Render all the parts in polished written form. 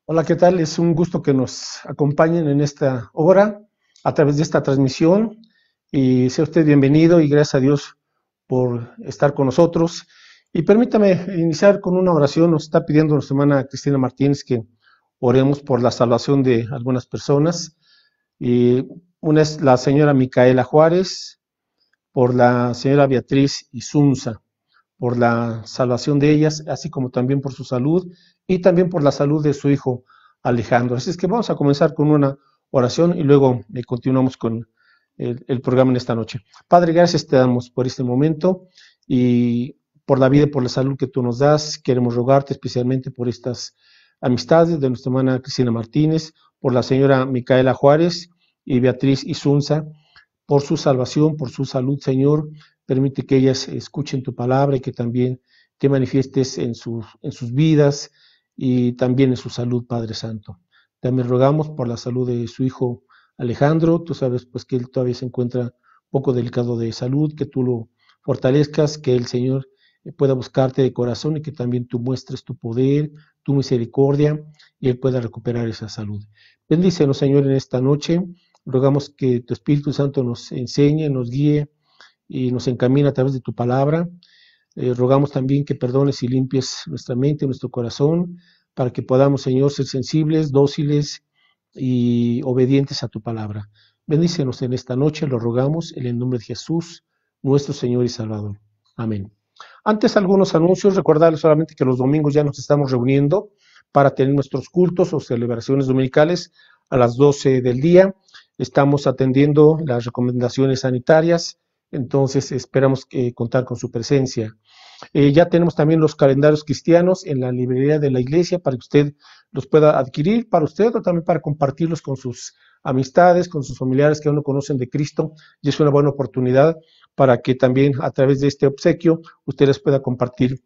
Hola, ¿qué tal? Es un gusto que nos acompañen en esta hora a través de esta transmisión y sea usted bienvenido y gracias a Dios por estar con nosotros. Y permítame iniciar con una oración. Nos está pidiendo nuestra hermana Cristina Martínez que oremos por la salvación de algunas personas. Y una es la señora Micaela Juárez, por la señora Beatriz Isunza, por la salvación de ellas, así como también por su salud y también por la salud de su hijo Alejandro. Así es que vamos a comenzar con una oración y luego continuamos con el programa en esta noche. Padre, gracias te damos por este momento y por la vida y por la salud que tú nos das. Queremos rogarte especialmente por estas amistades de nuestra hermana Cristina Martínez, por la señora Micaela Juárez y Beatriz Isunza, por su salvación, por su salud, Señor. Permite que ellas escuchen tu palabra y que también te manifiestes en sus vidas y también en su salud, Padre Santo. También rogamos por la salud de su hijo Alejandro. Tú sabes pues que él todavía se encuentra poco delicado de salud, que tú lo fortalezcas, que el Señor pueda buscarte de corazón y que también tú muestres tu poder, tu misericordia y él pueda recuperar esa salud. Bendícenos, Señor, en esta noche. Rogamos que tu Espíritu Santo nos enseñe, nos guíe y nos encamine a través de tu palabra. Rogamos también que perdones y limpies nuestra mente, nuestro corazón, para que podamos, Señor, ser sensibles, dóciles y obedientes a tu palabra. Bendícenos en esta noche, lo rogamos en el nombre de Jesús, nuestro Señor y Salvador. Amén. Antes algunos anuncios, recordarles solamente que los domingos ya nos estamos reuniendo para tener nuestros cultos o celebraciones dominicales a las 12 del día. Estamos atendiendo las recomendaciones sanitarias, entonces esperamos contar con su presencia. Ya tenemos también los calendarios cristianos en la librería de la iglesia para que usted los pueda adquirir para usted o también para compartirlos con sus amistades, con sus familiares que aún no conocen de Cristo, y es una buena oportunidad para que también a través de este obsequio ustedes puedan compartir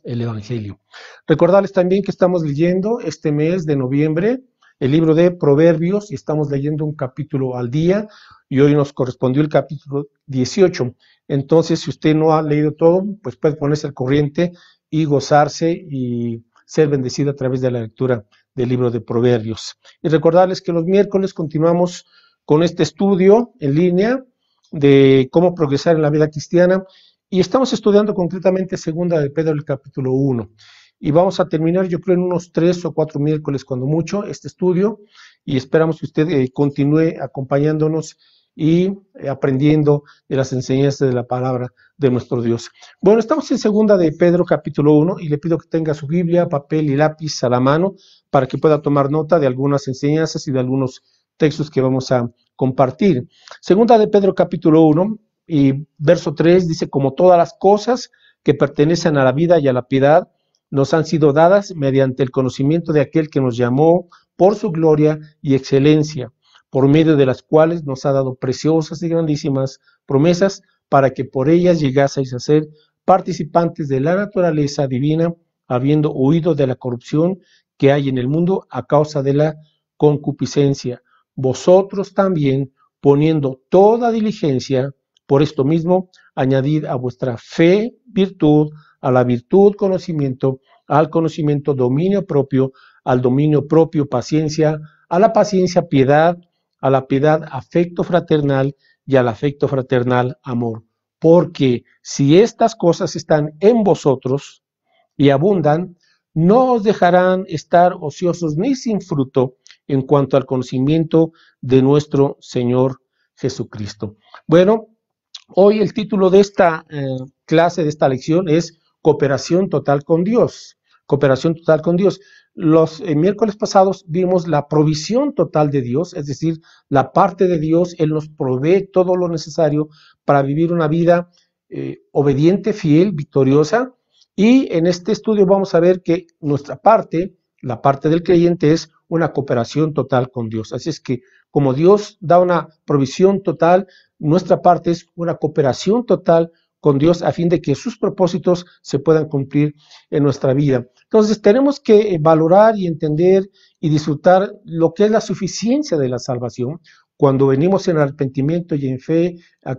el Evangelio. Recordarles también que estamos leyendo este mes de noviembre el libro de Proverbios y estamos leyendo un capítulo al día y hoy nos correspondió el capítulo 18. Entonces, si usted no ha leído todo, pues puede ponerse al corriente y gozarse y ser bendecido a través de la lectura del libro de Proverbios. Y recordarles que los miércoles continuamos con este estudio en línea de cómo progresar en la vida cristiana y estamos estudiando concretamente segunda de Pedro el capítulo 1. Y vamos a terminar, yo creo, en unos 3 o 4 miércoles, cuando mucho, este estudio. Y esperamos que usted continúe acompañándonos y aprendiendo de las enseñanzas de la palabra de nuestro Dios. Bueno, estamos en segunda de Pedro capítulo 1 y le pido que tenga su Biblia, papel y lápiz a la mano para que pueda tomar nota de algunas enseñanzas y de algunos textos que vamos a compartir. Segunda de Pedro capítulo 1 y verso 3 dice: como todas las cosas que pertenecen a la vida y a la piedad nos han sido dadas mediante el conocimiento de aquel que nos llamó por su gloria y excelencia, por medio de las cuales nos ha dado preciosas y grandísimas promesas para que por ellas llegaseis a ser participantes de la naturaleza divina, habiendo huido de la corrupción que hay en el mundo a causa de la concupiscencia. Vosotros también, poniendo toda diligencia, por esto mismo, añadid a vuestra fe virtud, a la virtud conocimiento, al conocimiento dominio propio, al dominio propio paciencia, a la paciencia piedad, a la piedad afecto fraternal y al afecto fraternal amor. Porque si estas cosas están en vosotros y abundan, no os dejarán estar ociosos ni sin fruto en cuanto al conocimiento de nuestro Señor Jesucristo. Bueno, hoy el título de esta clase, de esta lección es Cooperación total con Dios. Cooperación total con Dios. Los miércoles pasados vimos la provisión total de Dios, es decir, la parte de Dios. Él nos provee todo lo necesario para vivir una vida obediente, fiel, victoriosa. Y en este estudio vamos a ver que nuestra parte, la parte del creyente, es una cooperación total con Dios. Así es que como Dios da una provisión total, nuestra parte es una cooperación total con Dios a fin de que sus propósitos se puedan cumplir en nuestra vida. Entonces tenemos que valorar y entender y disfrutar lo que es la suficiencia de la salvación. Cuando venimos en arrepentimiento y en fe a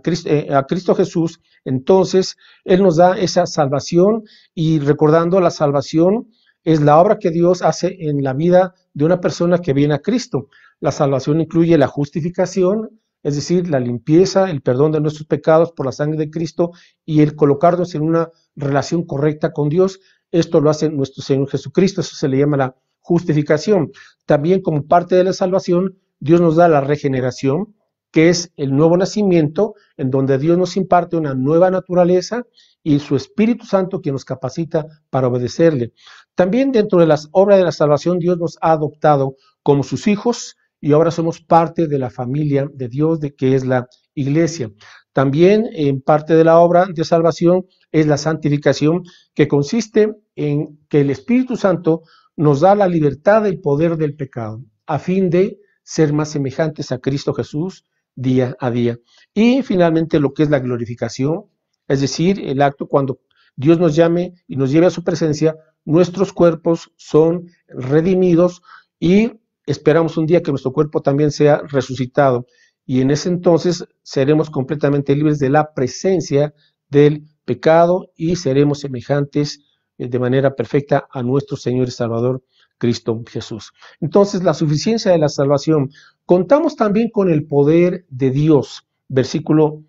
Cristo Jesús, entonces Él nos da esa salvación y recordando la salvación, es la obra que Dios hace en la vida de una persona que viene a Cristo. La salvación incluye la justificación, es decir, la limpieza, el perdón de nuestros pecados por la sangre de Cristo y el colocarnos en una relación correcta con Dios. Esto lo hace nuestro Señor Jesucristo, eso se le llama la justificación. También como parte de la salvación, Dios nos da la regeneración, que es el nuevo nacimiento, en donde Dios nos imparte una nueva naturaleza y su Espíritu Santo que nos capacita para obedecerle. También dentro de las obras de la salvación, Dios nos ha adoptado como sus hijos y ahora somos parte de la familia de Dios, de que es la iglesia. También en parte de la obra de salvación es la santificación, que consiste en que el Espíritu Santo nos da la libertad del poder del pecado, a fin de ser más semejantes a Cristo Jesús día a día. Y finalmente lo que es la glorificación, es decir, el acto cuando Dios nos llame y nos lleve a su presencia, nuestros cuerpos son redimidos y esperamos un día que nuestro cuerpo también sea resucitado. Y en ese entonces seremos completamente libres de la presencia del pecado y seremos semejantes de manera perfecta a nuestro Señor y Salvador Cristo Jesús. Entonces, la suficiencia de la salvación. Contamos también con el poder de Dios. Versículo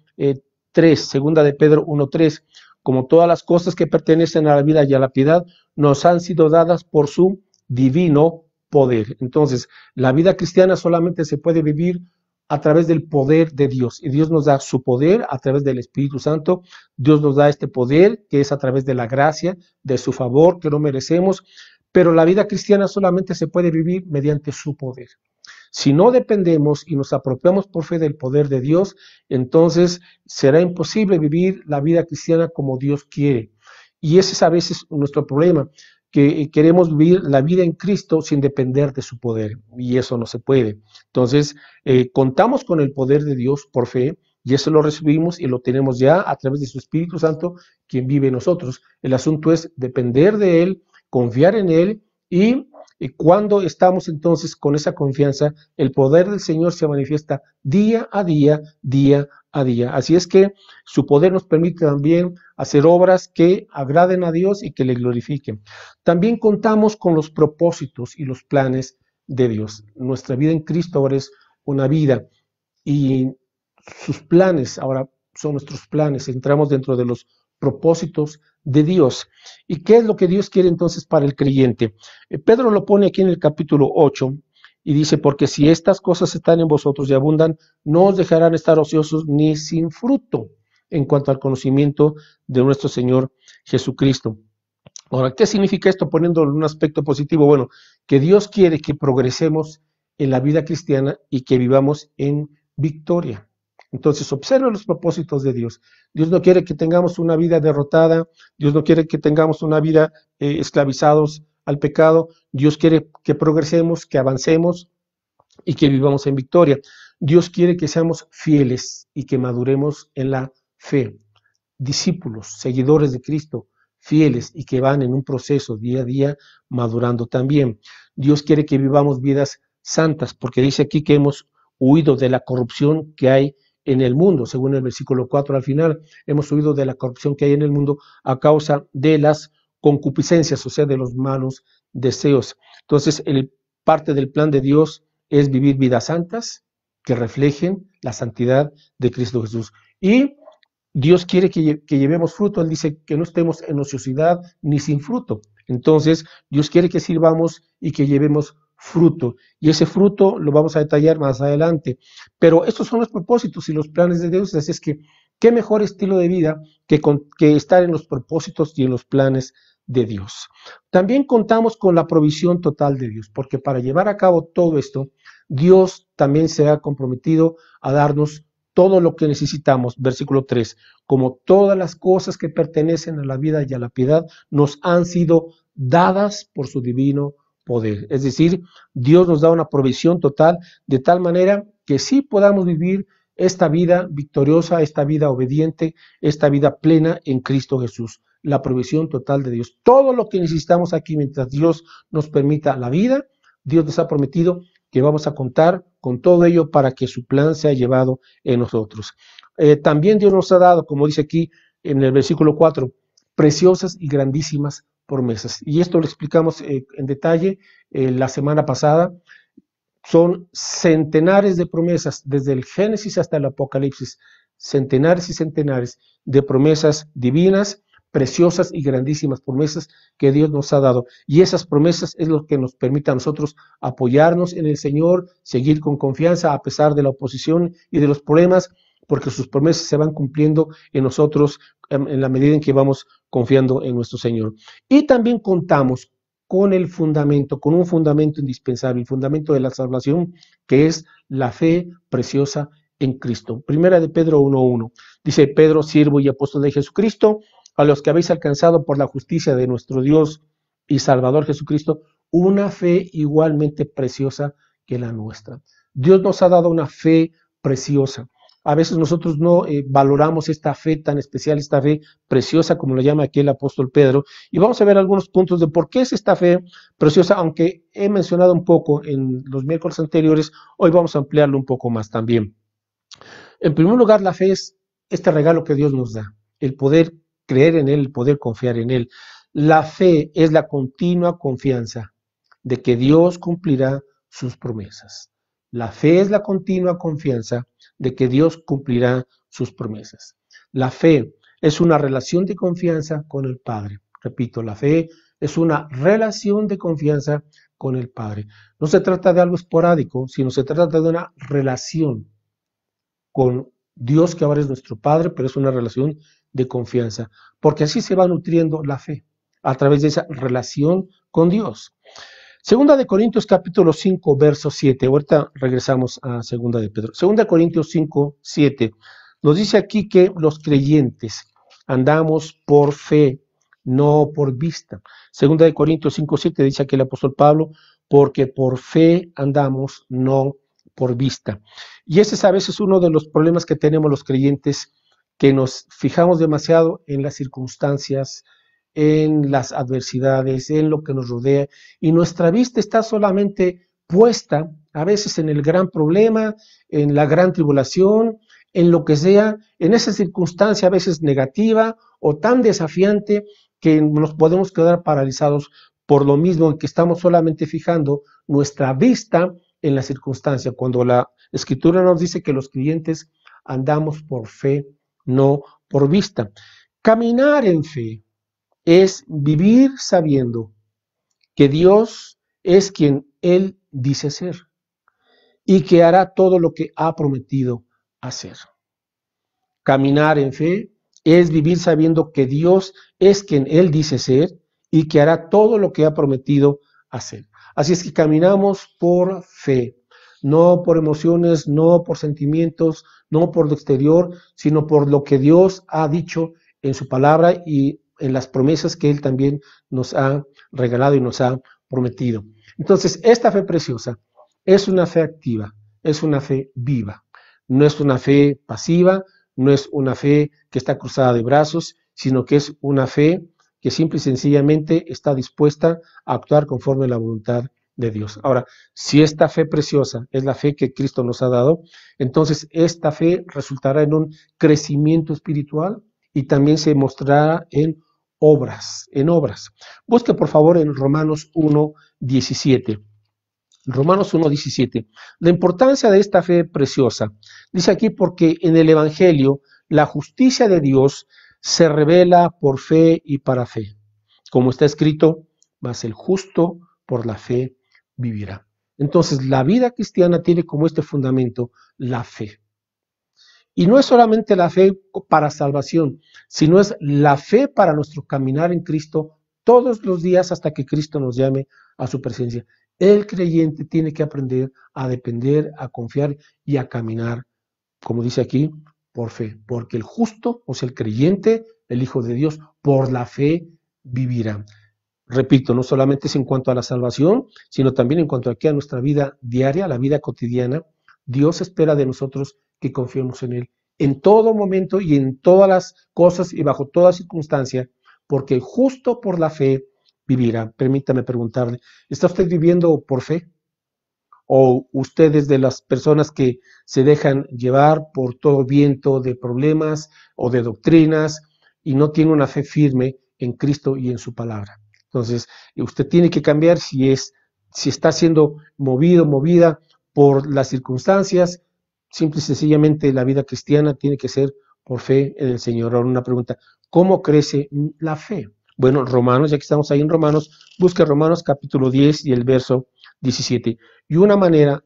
3, segunda de Pedro 1:3. Como todas las cosas que pertenecen a la vida y a la piedad, nos han sido dadas por su divino poder. Entonces, la vida cristiana solamente se puede vivir a través del poder de Dios. Y Dios nos da su poder a través del Espíritu Santo. Dios nos da este poder que es a través de la gracia, de su favor que no merecemos. Pero la vida cristiana solamente se puede vivir mediante su poder. Si no dependemos y nos apropiamos por fe del poder de Dios, entonces será imposible vivir la vida cristiana como Dios quiere. Y ese es a veces nuestro problema, que queremos vivir la vida en Cristo sin depender de su poder, y eso no se puede. Entonces, contamos con el poder de Dios por fe, y eso lo recibimos y lo tenemos ya a través de su Espíritu Santo, quien vive en nosotros. El asunto es depender de Él, confiar en Él, y cuando estamos entonces con esa confianza, el poder del Señor se manifiesta día a día, día a día. Así es que su poder nos permite también hacer obras que agraden a Dios y que le glorifiquen. También contamos con los propósitos y los planes de Dios. Nuestra vida en Cristo ahora es una vida y sus planes ahora son nuestros planes. Entramos dentro de los propósitos de Dios. ¿Y qué es lo que Dios quiere entonces para el creyente? Pedro lo pone aquí en el capítulo 8 y dice, porque si estas cosas están en vosotros y abundan, no os dejarán estar ociosos ni sin fruto en cuanto al conocimiento de nuestro Señor Jesucristo. Ahora, ¿qué significa esto poniéndolo en un aspecto positivo? Bueno, que Dios quiere que progresemos en la vida cristiana y que vivamos en victoria. Entonces, observe los propósitos de Dios. Dios no quiere que tengamos una vida derrotada, Dios no quiere que tengamos una vida esclavizados al pecado, Dios quiere que progresemos, que avancemos y que vivamos en victoria. Dios quiere que seamos fieles y que maduremos en la fe. Discípulos, seguidores de Cristo, fieles y que van en un proceso día a día madurando también. Dios quiere que vivamos vidas santas, porque dice aquí que hemos huido de la corrupción que hay en el mundo, según el versículo 4 al final, hemos huido de la corrupción que hay en el mundo a causa de las concupiscencias, o sea, de los malos deseos. Entonces, parte del plan de Dios es vivir vidas santas que reflejen la santidad de Cristo Jesús. Y Dios quiere que llevemos fruto. Él dice que no estemos en ociosidad ni sin fruto. Entonces, Dios quiere que sirvamos y que llevemos fruto. Y ese fruto lo vamos a detallar más adelante. Pero estos son los propósitos y los planes de Dios. Así es que, ¿qué mejor estilo de vida que estar en los propósitos y en los planes de Dios? También contamos con la provisión total de Dios, porque para llevar a cabo todo esto, Dios también se ha comprometido a darnos todo lo que necesitamos. Versículo 3, como todas las cosas que pertenecen a la vida y a la piedad nos han sido dadas por su divino poder. Es decir, Dios nos da una provisión total de tal manera que sí podamos vivir esta vida victoriosa, esta vida obediente, esta vida plena en Cristo Jesús. La provisión total de Dios. Todo lo que necesitamos aquí mientras Dios nos permita la vida, Dios nos ha prometido que vamos a contar con todo ello para que su plan sea llevado en nosotros. También Dios nos ha dado, como dice aquí en el versículo 4, preciosas y grandísimas promesas. Y esto lo explicamos en detalle la semana pasada. Son centenares de promesas, desde el Génesis hasta el Apocalipsis, centenares y centenares de promesas divinas, preciosas y grandísimas promesas que Dios nos ha dado. Y esas promesas es lo que nos permite a nosotros apoyarnos en el Señor, seguir con confianza a pesar de la oposición y de los problemas, porque sus promesas se van cumpliendo en nosotros en la medida en que vamos confiando en nuestro Señor. Y también contamos con el fundamento, con un fundamento indispensable, el fundamento de la salvación, que es la fe preciosa en Cristo. Primera de Pedro 1:1. Dice: Pedro, siervo y apóstol de Jesucristo, a los que habéis alcanzado por la justicia de nuestro Dios y Salvador Jesucristo, una fe igualmente preciosa que la nuestra. Dios nos ha dado una fe preciosa. A veces nosotros no valoramos esta fe tan especial, esta fe preciosa, como lo llama aquí el apóstol Pedro. Y vamos a ver algunos puntos de por qué es esta fe preciosa, aunque he mencionado un poco en los miércoles anteriores, hoy vamos a ampliarlo un poco más también. En primer lugar, la fe es este regalo que Dios nos da, el poder creer en Él, el poder confiar en Él. La fe es la continua confianza de que Dios cumplirá sus promesas. La fe es la continua confianza de que Dios cumplirá sus promesas. La fe es una relación de confianza con el Padre. Repito, la fe es una relación de confianza con el Padre. No se trata de algo esporádico, sino se trata de una relación con Dios, que ahora es nuestro Padre, pero es una relación de confianza, porque así se va nutriendo la fe, a través de esa relación con Dios. Segunda de Corintios capítulo 5, verso 7. Ahorita regresamos a Segunda de Pedro. Segunda de Corintios 5, 7. Nos dice aquí que los creyentes andamos por fe, no por vista. Segunda de Corintios 5, 7 dice aquí el apóstol Pablo: porque por fe andamos, no por vista. Y ese es a veces uno de los problemas que tenemos los creyentes, que nos fijamos demasiado en las circunstancias, en las adversidades, en lo que nos rodea, y nuestra vista está solamente puesta a veces en el gran problema, en la gran tribulación, en lo que sea, en esa circunstancia a veces negativa o tan desafiante que nos podemos quedar paralizados por lo mismo que estamos solamente fijando nuestra vista en la circunstancia, cuando la Escritura nos dice que los creyentes andamos por fe, no por vista. Caminar en fe es vivir sabiendo que Dios es quien Él dice ser y que hará todo lo que ha prometido hacer. Caminar en fe es vivir sabiendo que Dios es quien Él dice ser y que hará todo lo que ha prometido hacer. Así es que caminamos por fe, no por emociones, no por sentimientos, no por lo exterior, sino por lo que Dios ha dicho en su palabra y en las promesas que Él también nos ha regalado y nos ha prometido. Entonces, esta fe preciosa es una fe activa, es una fe viva, no es una fe pasiva, no es una fe que está cruzada de brazos, sino que es una fe que simple y sencillamente está dispuesta a actuar conforme a la voluntad de Dios. Ahora, si esta fe preciosa es la fe que Cristo nos ha dado, entonces esta fe resultará en un crecimiento espiritual y también se mostrará en obras, en obras. Busque por favor en Romanos 1:17. Romanos 1:17. La importancia de esta fe preciosa. Dice aquí: porque en el Evangelio la justicia de Dios se revela por fe y para fe. Como está escrito: mas el justo por la fe vivirá. Entonces, la vida cristiana tiene como este fundamento la fe. Y no es solamente la fe para salvación, sino es la fe para nuestro caminar en Cristo todos los días hasta que Cristo nos llame a su presencia. El creyente tiene que aprender a depender, a confiar y a caminar, como dice aquí, por fe. Porque el justo, o sea, el creyente, el Hijo de Dios, por la fe vivirá. Repito, no solamente es en cuanto a la salvación, sino también en cuanto aquí a nuestra vida diaria, la vida cotidiana. Dios espera de nosotros que confiemos en Él en todo momento y en todas las cosas y bajo toda circunstancia, porque justo por la fe vivirá. Permítame preguntarle, ¿está usted viviendo por fe? ¿O usted es de las personas que se dejan llevar por todo viento de problemas o de doctrinas y no tiene una fe firme en Cristo y en su palabra? Entonces, usted tiene que cambiar si está siendo movido, movida por las circunstancias. Simple y sencillamente la vida cristiana tiene que ser por fe en el Señor. Ahora una pregunta, ¿cómo crece la fe? Bueno, Romanos, ya que estamos ahí en Romanos, busca Romanos capítulo 10 y el verso 17. Y una manera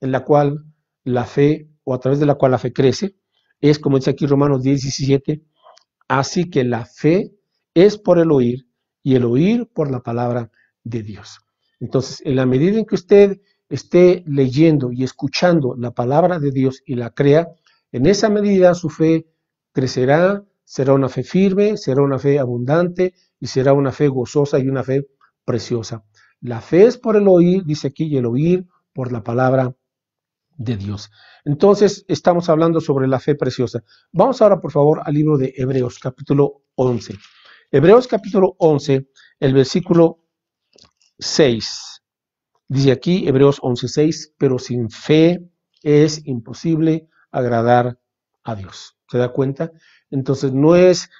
en la cual la fe, o a través de la cual la fe crece, es como dice aquí Romanos 10, 17, así que la fe es por el oír y el oír por la palabra de Dios. Entonces, en la medida en que usted esté leyendo y escuchando la palabra de Dios y la crea, en esa medida su fe crecerá, será una fe firme, será una fe abundante y será una fe gozosa y una fe preciosa. La fe es por el oír, dice aquí, y el oír por la palabra de Dios. Entonces, estamos hablando sobre la fe preciosa. Vamos ahora, por favor, al libro de Hebreos, capítulo 11. Hebreos, capítulo 11, el versículo 6. Dice aquí, Hebreos 11:6, pero sin fe es imposible agradar a Dios. ¿Se da cuenta? Entonces, no es,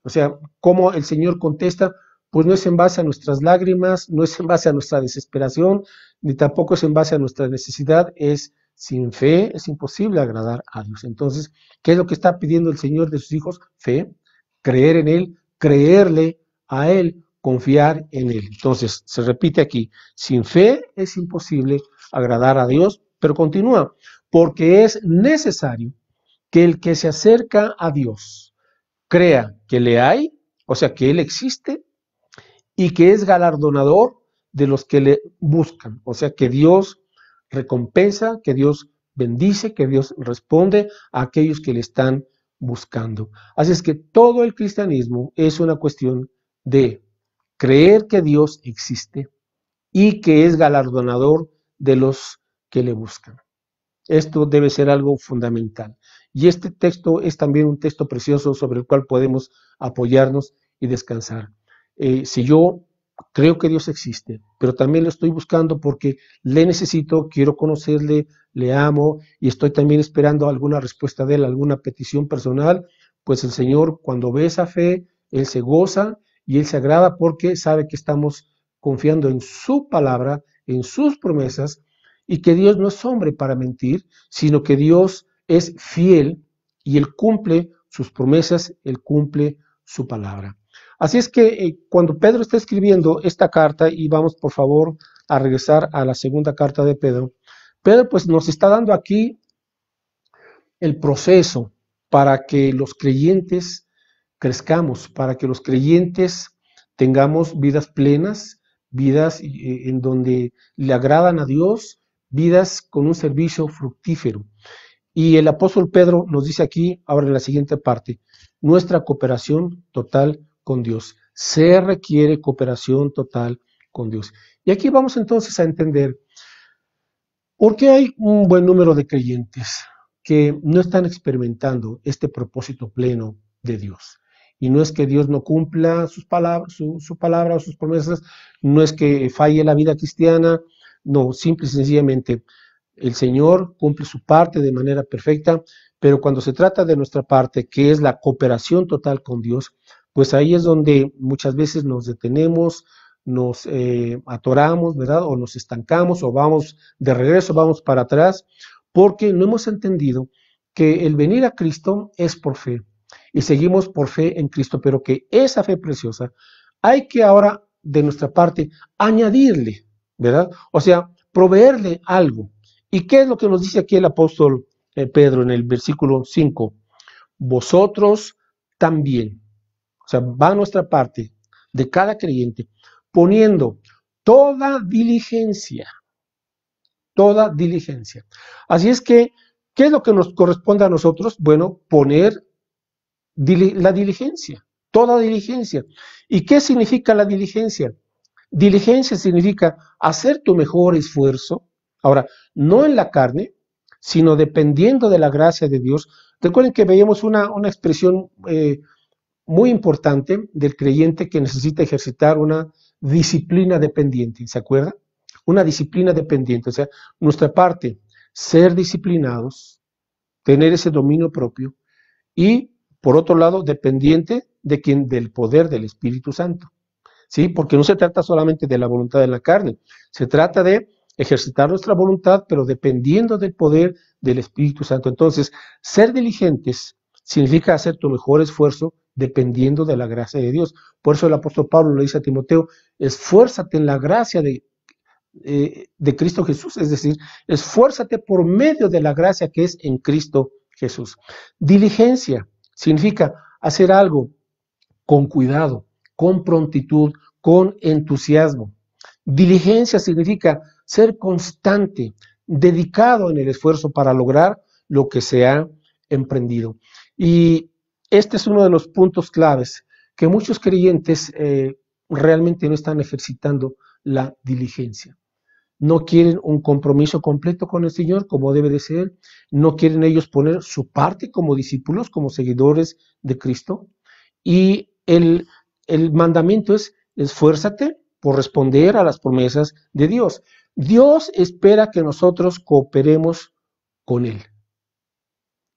o sea, cómo el Señor contesta, pues no es en base a nuestras lágrimas, no es en base a nuestra desesperación, ni tampoco es en base a nuestra necesidad, es sin fe, es imposible agradar a Dios. Entonces, ¿qué es lo que está pidiendo el Señor de sus hijos? Fe, creer en Él, creerle a Él, confiar en Él. Entonces, se repite aquí, sin fe es imposible agradar a Dios, pero continúa, porque es necesario que el que se acerca a Dios crea que le hay, o sea, que Él existe, y que es galardonador de los que le buscan, o sea, que Dios recompensa, que Dios bendice, que Dios responde a aquellos que le están buscando. Así es que todo el cristianismo es una cuestión de creer que Dios existe y que es galardonador de los que le buscan. Esto debe ser algo fundamental. Y este texto es también un texto precioso sobre el cual podemos apoyarnos y descansar. Si yo creo que Dios existe, pero también lo estoy buscando porque le necesito, quiero conocerle, le amo y estoy también esperando alguna respuesta de él, alguna petición personal, pues el Señor cuando ve esa fe, Él se goza y Él se agrada porque sabe que estamos confiando en su palabra, en sus promesas, y que Dios no es hombre para mentir, sino que Dios es fiel y Él cumple sus promesas, Él cumple su palabra. Así es que cuando Pedro está escribiendo esta carta, y vamos por favor a regresar a la segunda carta de Pedro, Pedro pues nos está dando aquí el proceso para que los creyentes crezcamos, para que los creyentes tengamos vidas plenas, vidas en donde le agradan a Dios, vidas con un servicio fructífero. Y el apóstol Pedro nos dice aquí, ahora en la siguiente parte, nuestra cooperación total con Dios. Se requiere cooperación total con Dios. Y aquí vamos entonces a entender por qué hay un buen número de creyentes que no están experimentando este propósito pleno de Dios. Y no es que Dios no cumpla sus palabras, su palabra o sus promesas, no es que falle la vida cristiana, no, simple y sencillamente el Señor cumple su parte de manera perfecta, pero cuando se trata de nuestra parte, que es la cooperación total con Dios, pues ahí es donde muchas veces nos detenemos, nos atoramos, ¿verdad? O nos estancamos, o vamos de regreso, vamos para atrás, porque no hemos entendido que el venir a Cristo es por fe, y seguimos por fe en Cristo, pero que esa fe preciosa hay que ahora de nuestra parte añadirle, ¿verdad? O sea, proveerle algo. ¿Y qué es lo que nos dice aquí el apóstol Pedro en el versículo 5? Vosotros también, o sea, va a nuestra parte de cada creyente, poniendo toda diligencia, toda diligencia. Así es que, ¿qué es lo que nos corresponde a nosotros? Bueno, poner la diligencia, toda diligencia. ¿Y qué significa la diligencia? Diligencia significa hacer tu mejor esfuerzo, ahora, no en la carne, sino dependiendo de la gracia de Dios. Recuerden que veíamos una expresión muy importante del creyente que necesita ejercitar una disciplina dependiente, ¿se acuerdan? Una disciplina dependiente, o sea, nuestra parte, ser disciplinados, tener ese dominio propio y, por otro lado, dependiente de quien, del poder del Espíritu Santo. ¿sí? Porque no se trata solamente de la voluntad de la carne, se trata de ejercitar nuestra voluntad, pero dependiendo del poder del Espíritu Santo. Entonces, ser diligentes significa hacer tu mejor esfuerzo dependiendo de la gracia de Dios. Por eso el apóstol Pablo le dice a Timoteo, esfuérzate en la gracia de Cristo Jesús, es decir, esfuérzate por medio de la gracia que es en Cristo Jesús. Diligencia significa hacer algo con cuidado, con prontitud, con entusiasmo. Diligencia significa ser constante, dedicado en el esfuerzo para lograr lo que se ha emprendido. Y este es uno de los puntos claves que muchos creyentes realmente no están ejercitando la diligencia. No quieren un compromiso completo con el Señor como debe de ser, no quieren ellos poner su parte como discípulos, como seguidores de Cristo. Y el mandamiento es, esfuérzate por responder a las promesas de Dios. Dios espera que nosotros cooperemos con Él.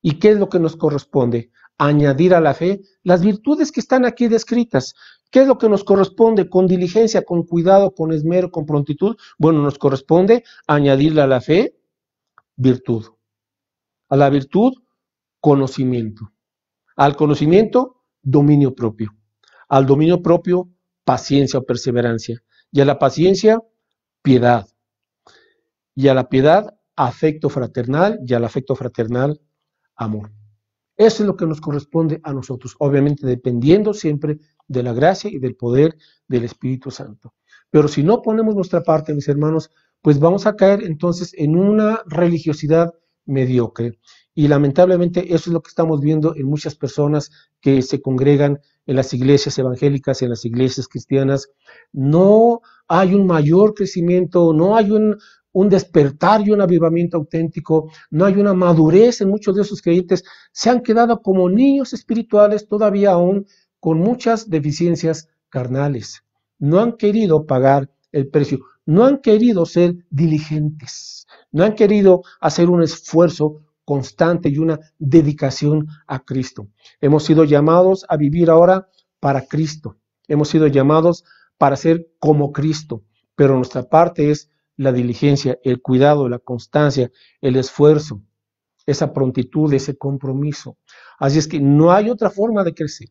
¿Y qué es lo que nos corresponde? Añadir a la fe las virtudes que están aquí descritas. ¿Qué es lo que nos corresponde? Con diligencia, con cuidado, con esmero, con prontitud. Bueno, nos corresponde añadirle a la fe virtud. A la virtud, conocimiento. Al conocimiento, dominio propio. Al dominio propio, paciencia o perseverancia. Y a la paciencia, piedad. Y a la piedad, afecto fraternal. Y al afecto fraternal, amor. Eso es lo que nos corresponde a nosotros, obviamente dependiendo siempre de la gracia y del poder del Espíritu Santo. Pero si no ponemos nuestra parte, mis hermanos, pues vamos a caer entonces en una religiosidad mediocre. Y lamentablemente eso es lo que estamos viendo en muchas personas que se congregan en las iglesias evangélicas, en las iglesias cristianas. No hay un mayor crecimiento, no hay un despertar y un avivamiento auténtico, no hay una madurez en muchos de esos creyentes, se han quedado como niños espirituales todavía aún con muchas deficiencias carnales. No han querido pagar el precio, no han querido ser diligentes, no han querido hacer un esfuerzo constante y una dedicación a Cristo. Hemos sido llamados a vivir ahora para Cristo, hemos sido llamados para ser como Cristo, pero nuestra parte es la diligencia, el cuidado, la constancia, el esfuerzo, esa prontitud, ese compromiso. Así es que no hay otra forma de crecer.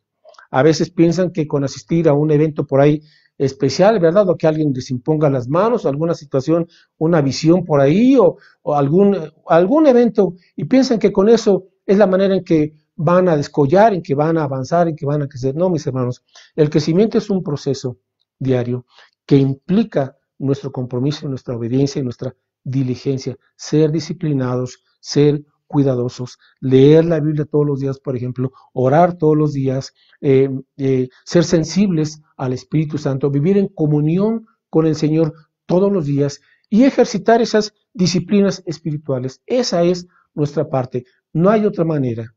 A veces piensan que con asistir a un evento por ahí especial, ¿verdad? O que alguien les imponga las manos, o alguna situación, una visión por ahí, o algún evento, y piensan que con eso es la manera en que van a descollar, en que van a avanzar, en que van a crecer. No, mis hermanos, el crecimiento es un proceso diario que implica nuestro compromiso, nuestra obediencia y nuestra diligencia, ser disciplinados, ser cuidadosos, leer la Biblia todos los días, por ejemplo, orar todos los días, ser sensibles al Espíritu Santo, vivir en comunión con el Señor todos los días y ejercitar esas disciplinas espirituales. Esa es nuestra parte. No hay otra manera.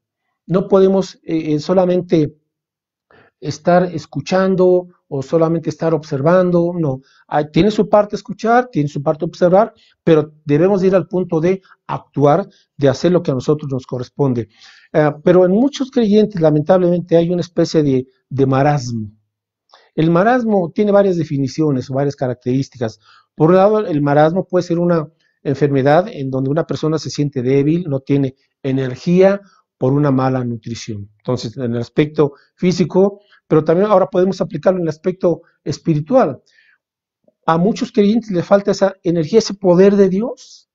No podemos solamente estar escuchando o solamente estar observando, no. Tiene su parte escuchar, tiene su parte observar, pero debemos ir al punto de actuar, de hacer lo que a nosotros nos corresponde. Pero en muchos creyentes, lamentablemente, hay una especie de marasmo. El marasmo tiene varias definiciones o varias características. Por un lado, el marasmo puede ser una enfermedad en donde una persona se siente débil, no tiene energía por una mala nutrición. Entonces, en el aspecto físico, pero también ahora podemos aplicarlo en el aspecto espiritual. A muchos creyentes les falta esa energía, ese poder de Dios,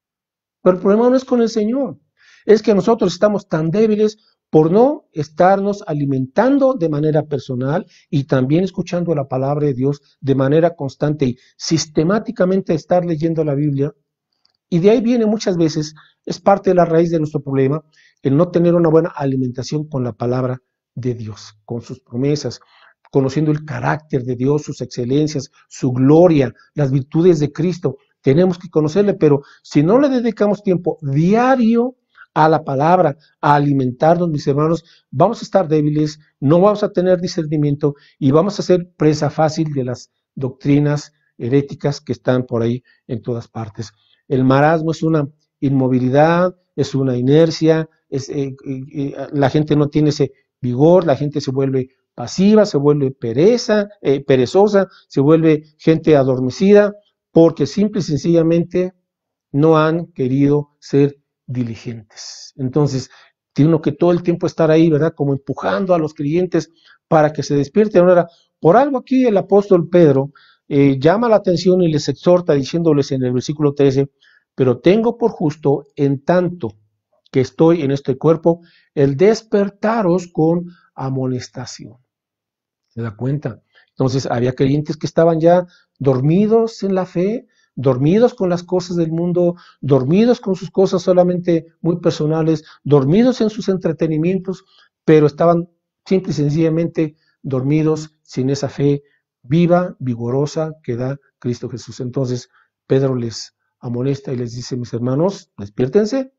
pero el problema no es con el Señor, es que nosotros estamos tan débiles por no estarnos alimentando de manera personal y también escuchando la palabra de Dios de manera constante y sistemáticamente estar leyendo la Biblia. Y de ahí viene muchas veces, es parte de la raíz de nuestro problema, el no tener una buena alimentación con la palabra de Dios, con sus promesas, conociendo el carácter de Dios, sus excelencias, su gloria, las virtudes de Cristo. Tenemos que conocerle, pero si no le dedicamos tiempo diario a la palabra, a alimentarnos, mis hermanos, vamos a estar débiles, no vamos a tener discernimiento y vamos a ser presa fácil de las doctrinas heréticas que están por ahí en todas partes. El marasmo es una inmovilidad, es una inercia, la gente no tiene ese vigor, la gente se vuelve pasiva, se vuelve perezosa, se vuelve gente adormecida, porque simple y sencillamente no han querido ser diligentes. Entonces, tiene uno que todo el tiempo estar ahí, ¿verdad? Como empujando a los creyentes para que se despierten. Ahora, por algo aquí el apóstol Pedro llama la atención y les exhorta diciéndoles en el versículo 13, pero tengo por justo, en tanto que estoy en este cuerpo, el despertaros con amonestación. ¿Se da cuenta? Entonces, había creyentes que estaban ya dormidos en la fe, dormidos con las cosas del mundo, dormidos con sus cosas solamente muy personales, dormidos en sus entretenimientos, pero estaban simple y sencillamente dormidos sin esa fe viva, vigorosa que da Cristo Jesús. Entonces, Pedro les amonesta y les dice, mis hermanos, despiértense,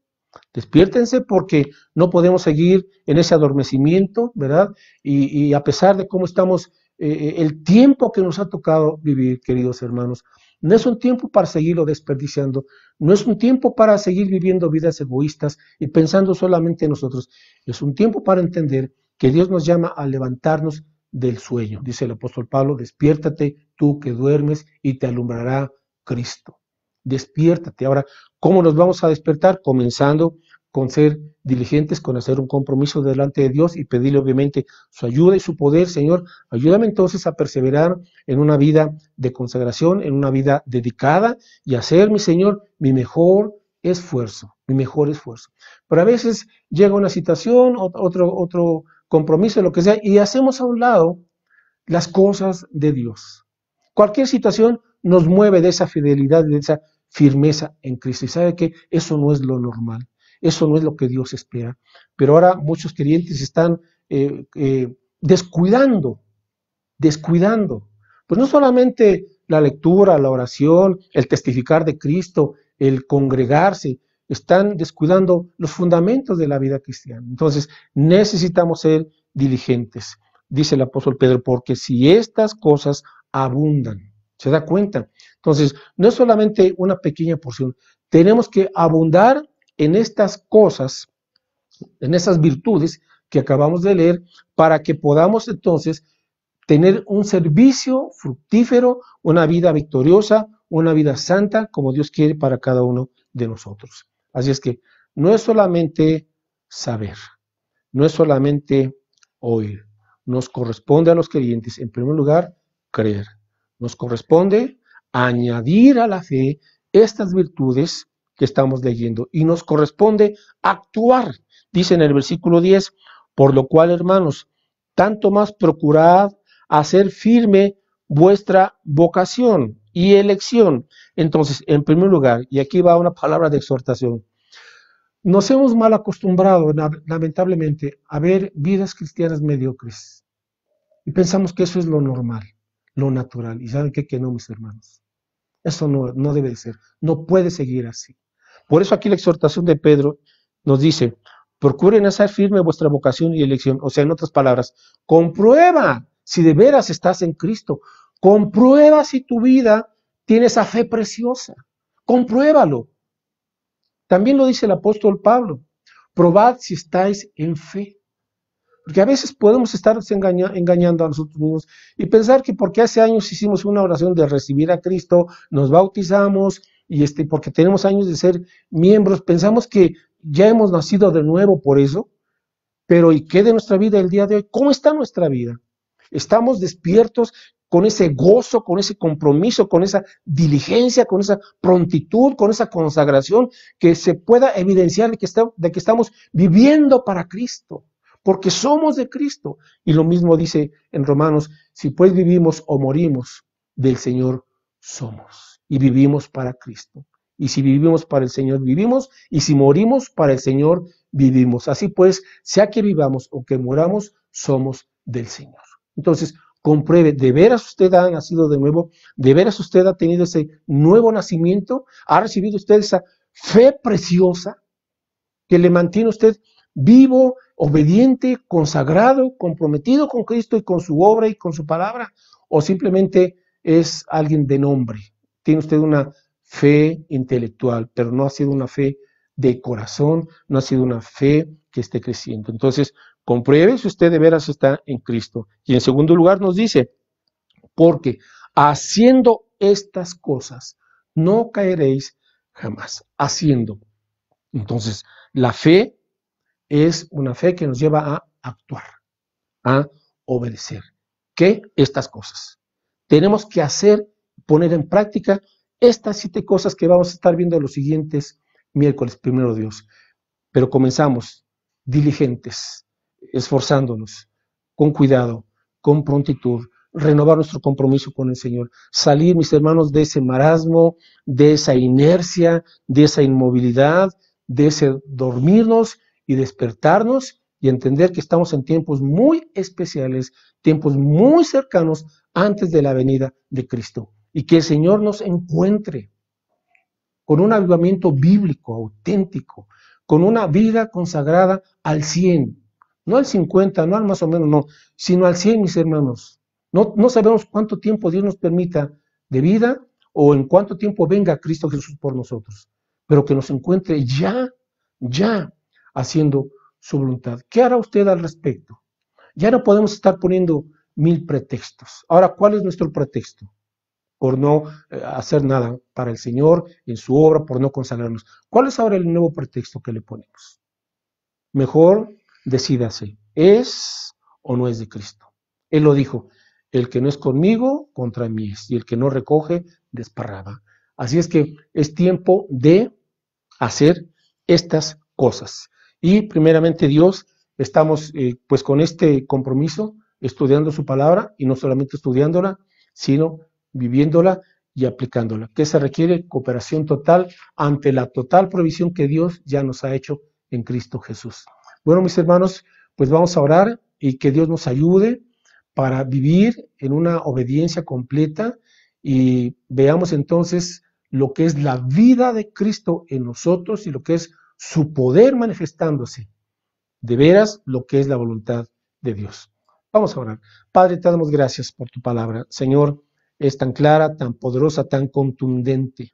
despiértense porque no podemos seguir en ese adormecimiento, ¿verdad? Y a pesar de cómo estamos, el tiempo que nos ha tocado vivir, queridos hermanos, no es un tiempo para seguirlo desperdiciando, no es un tiempo para seguir viviendo vidas egoístas y pensando solamente en nosotros, es un tiempo para entender que Dios nos llama a levantarnos del sueño. Dice el apóstol Pablo, despiértate tú que duermes y te alumbrará Cristo. Despiértate. Ahora, ¿cómo nos vamos a despertar? Comenzando con ser diligentes, con hacer un compromiso delante de Dios y pedirle obviamente su ayuda y su poder. Señor, ayúdame entonces a perseverar en una vida de consagración, en una vida dedicada y hacer, mi Señor, mi mejor esfuerzo, mi mejor esfuerzo. Pero a veces llega una situación, otro compromiso, lo que sea, y hacemos a un lado las cosas de Dios. Cualquier situación nos mueve de esa fidelidad, de esa firmeza en Cristo. Y sabe que eso no es lo normal, eso no es lo que Dios espera. Pero ahora muchos creyentes están descuidando, pues no solamente la lectura, la oración, el testificar de Cristo, el congregarse, están descuidando los fundamentos de la vida cristiana. Entonces necesitamos ser diligentes, dice el apóstol Pedro, porque si estas cosas abundan, ¿se da cuenta? Entonces, no es solamente una pequeña porción, tenemos que abundar en estas cosas, en esas virtudes que acabamos de leer, para que podamos entonces tener un servicio fructífero, una vida victoriosa, una vida santa, como Dios quiere para cada uno de nosotros. Así es que no es solamente saber, no es solamente oír, nos corresponde a los creyentes, en primer lugar, creer. Nos corresponde añadir a la fe estas virtudes que estamos leyendo y nos corresponde actuar. Dice en el versículo 10, por lo cual, hermanos, tanto más procurad hacer firme vuestra vocación y elección. Entonces, en primer lugar, y aquí va una palabra de exhortación, nos hemos mal acostumbrado, lamentablemente, a ver vidas cristianas mediocres y pensamos que eso es lo normal, lo natural. ¿Y saben qué? Que no, mis hermanos. Eso no debe de ser, no puede seguir así. Por eso aquí la exhortación de Pedro nos dice, procuren hacer firme vuestra vocación y elección. O sea, en otras palabras, comprueba si de veras estás en Cristo. Comprueba si tu vida tiene esa fe preciosa. Compruébalo. También lo dice el apóstol Pablo. Probad si estáis en fe. Porque a veces podemos estar engañando a nosotros mismos y pensar que porque hace años hicimos una oración de recibir a Cristo, nos bautizamos y porque tenemos años de ser miembros, pensamos que ya hemos nacido de nuevo por eso, pero ¿y qué de nuestra vida el día de hoy? ¿Cómo está nuestra vida? ¿Estamos despiertos con ese gozo, con ese compromiso, con esa diligencia, con esa prontitud, con esa consagración que se pueda evidenciar de que estamos viviendo para Cristo? Porque somos de Cristo. Y lo mismo dice en Romanos, si pues vivimos o morimos, del Señor somos. Y vivimos para Cristo. Y si vivimos para el Señor, vivimos. Y si morimos para el Señor, vivimos. Así pues, sea que vivamos o que moramos, somos del Señor. Entonces, compruebe, ¿de veras usted ha nacido de nuevo? ¿De veras usted ha tenido ese nuevo nacimiento? ¿Ha recibido usted esa fe preciosa que le mantiene usted vivo, obediente, consagrado, comprometido con Cristo y con su obra y con su palabra? ¿O simplemente es alguien de nombre? Tiene usted una fe intelectual, pero no ha sido una fe de corazón, no ha sido una fe que esté creciendo. Entonces, compruebe si usted de veras está en Cristo. Y en segundo lugar nos dice, porque haciendo estas cosas no caeréis jamás. Haciendo. Entonces, la fe es una fe que nos lleva a actuar, a obedecer. ¿Qué? Estas cosas. Tenemos que hacer, poner en práctica estas 7 cosas que vamos a estar viendo los siguientes miércoles, primero Dios. Pero comenzamos diligentes, esforzándonos, con cuidado, con prontitud, renovar nuestro compromiso con el Señor, salir, mis hermanos, de ese marasmo, de esa inercia, de esa inmovilidad, de ese dormirnos y despertarnos y entender que estamos en tiempos muy especiales, tiempos muy cercanos antes de la venida de Cristo, y que el Señor nos encuentre con un avivamiento bíblico, auténtico, con una vida consagrada al 100, no al 50, no al más o menos, no, sino al 100, mis hermanos. No sabemos cuánto tiempo Dios nos permita de vida o en cuánto tiempo venga Cristo Jesús por nosotros, pero que nos encuentre ya haciendo su voluntad. ¿Qué hará usted al respecto? Ya no podemos estar poniendo 1000 pretextos. Ahora, ¿cuál es nuestro pretexto? Por no hacer nada para el Señor en su obra, por no consagrarnos. ¿Cuál es ahora el nuevo pretexto que le ponemos? Mejor decídase, ¿es o no es de Cristo? Él lo dijo, el que no es conmigo, contra mí es, y el que no recoge, desparrama. Así es que es tiempo de hacer estas cosas. Y primeramente Dios, estamos pues con este compromiso, estudiando su palabra, y no solamente estudiándola, sino viviéndola y aplicándola, que se requiere cooperación total ante la total provisión que Dios ya nos ha hecho en Cristo Jesús. Bueno, mis hermanos, pues vamos a orar y que Dios nos ayude para vivir en una obediencia completa y veamos entonces lo que es la vida de Cristo en nosotros y lo que es su poder manifestándose, de veras lo que es la voluntad de Dios. Vamos a orar. Padre, te damos gracias por tu palabra. Señor, es tan clara, tan poderosa, tan contundente.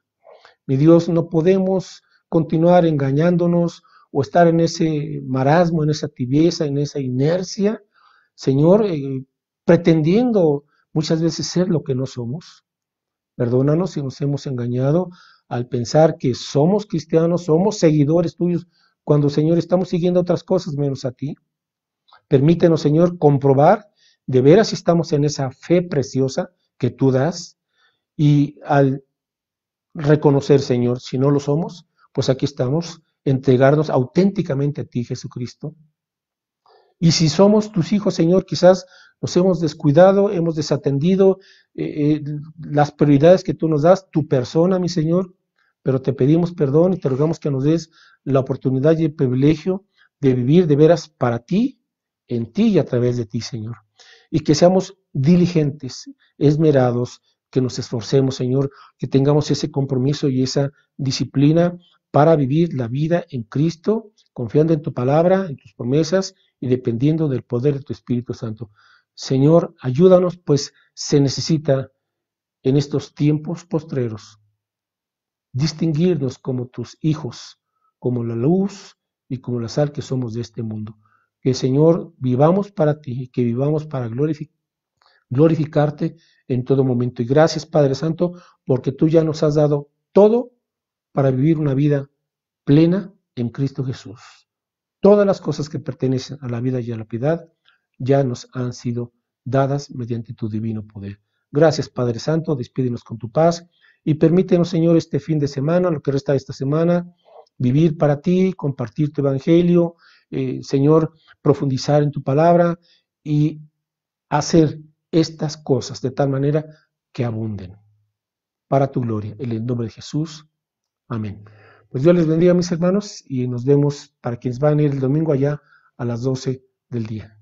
Mi Dios, no podemos continuar engañándonos o estar en ese marasmo, en esa tibieza, en esa inercia, Señor, pretendiendo muchas veces ser lo que no somos. Perdónanos si nos hemos engañado al pensar que somos cristianos, somos seguidores tuyos, cuando, Señor, estamos siguiendo otras cosas menos a ti. Permítenos, Señor, comprobar de veras si estamos en esa fe preciosa que tú das, y al reconocer, Señor, si no lo somos, pues aquí estamos, entregarnos auténticamente a ti, Jesucristo. Y si somos tus hijos, Señor, quizás nos hemos descuidado, hemos desatendido las prioridades que tú nos das, tu persona, mi Señor, pero te pedimos perdón y te rogamos que nos des la oportunidad y el privilegio de vivir de veras para ti, en ti y a través de ti, Señor. Y que seamos diligentes, esmerados, que nos esforcemos, Señor, que tengamos ese compromiso y esa disciplina para vivir la vida en Cristo, confiando en tu palabra, en tus promesas y dependiendo del poder de tu Espíritu Santo. Señor, ayúdanos, pues se necesita en estos tiempos postreros distinguirnos como tus hijos, como la luz y como la sal que somos de este mundo. Que, Señor, vivamos para ti, que vivamos para glorificarte en todo momento. Y gracias, Padre Santo, porque tú ya nos has dado todo para vivir una vida plena en Cristo Jesús. Todas las cosas que pertenecen a la vida y a la piedad ya nos han sido dadas mediante tu divino poder. Gracias, Padre Santo, despídenos con tu paz y permítenos, Señor, este fin de semana, lo que resta de esta semana, vivir para ti, compartir tu evangelio, Señor, profundizar en tu palabra y hacer estas cosas de tal manera que abunden para tu gloria. En el nombre de Jesús. Amén. Pues Dios les bendiga, mis hermanos, y nos vemos para quienes van a ir el domingo allá a las 12 del día.